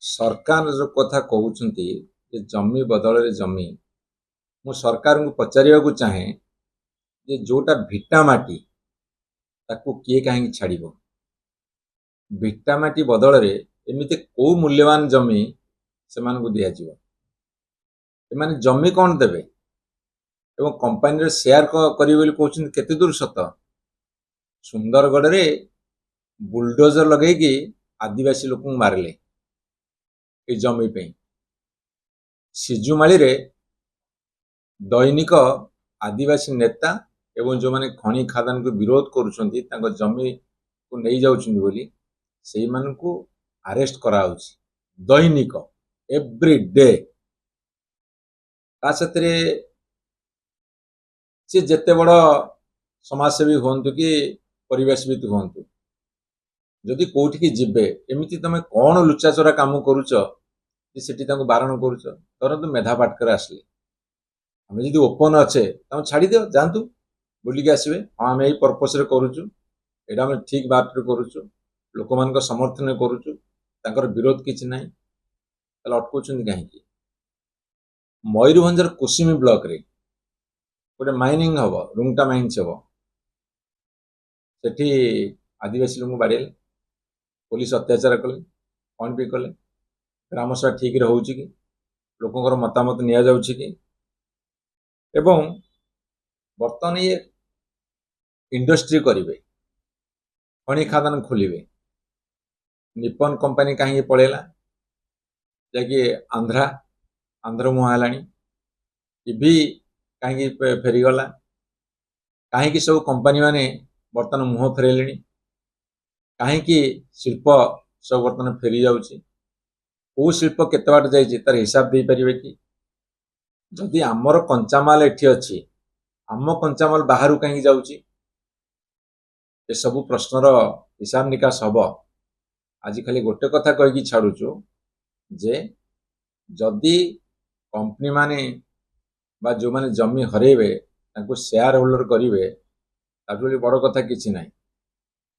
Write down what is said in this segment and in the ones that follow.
सरकार जो कथा कहउछंती जे जमी बदଳରେ जमी मु सरकार को पचारिବାକୁ चाहे जे जोटा भिटा माटी ताकू किए काहे छाड़िबो। भिटा माटी बदଳରେ एमिति को मूल्यवान जमी सेमान को दिया जीवो। एमाने जमी कौन देबे एवं कंपनी रे शेयर करिवे बोली कहउछंती केते दूर सत। सुंदरगढ़ रे बुलडोजर लगेगी आदिवासी लोक मारले ए जमी पे। सिजुमाली रे दैनिक आदिवासी नेता एवं जो माने खनि खादान को विरोध करुछंती तांको जमी को नहीं जाउछंती बोली सेई मानकू अरेस्ट करा होछि दैनिक एवरी डे। ता सतरे से जेते बड़ समाजसेवी होंतु कि परिवेशविद होंतु जदि कोठी की जिबे एमिति तमे कौन लुचाचोरा काम करूछ जे सेठी तांको बारण करूछ। तरंतु मेधा पाटकर आसले आम जी ओपन अच्छे छाड़ी दियो जातु बुलिक आसवे। हाँ आम यही पर्पस रे करुचु एटा आम ठीक बात करुचु लोक मान समर्थन करुचु तांकर विरोध किछि नाही ताले अटकुछन कहीं। मयूरभंजर कुसुमी ब्लॉक रे गोटे माइनिंग हम रुंगटा माइन्स हम सेठी आदिवासी लोक बाड़े पुलिस अत्याचार कले कौन भी कले ग्राम सभा ठीक रोचे कि लोकंर मतामत निया जाउछि कि एवं बर्तमान ये इंडस्ट्री करेंगे खनि खादान खोलिए निपन कंपनी कहीं पड़ेगा जैकि आंध्र मुहां है इभी कहीं फेरीगला कहीं सब कंपनी माने बर्तमान मुह फेरले कहीं शिल्प सब बर्तमान फेरी जाऊँगी कौ शिल्प केते बाट जाइए तार हिसाब दे पारे कि जदि आमर कंचामाल एठी अच्छी आम कंचामाल बाहर कहीं जाऊँगी ए सबु प्रश्नर हिसाब निकास हम। आज खाली गोटे कथा कहीकि छाड़ुचु जे जदि कंपनी माने बा जो माने जमी हरेबे तांको शेयर होल्डर करेंगे ताकि बड़ कथा किछि नाही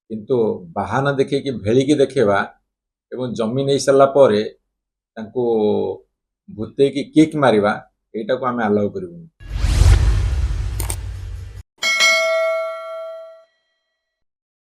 किंतु बाहाना देखिए भेलिकी देखेबा एवं जमी नहीं सारा पर भूते कि किक मारिबा एटा को आम आलाउ करूँ।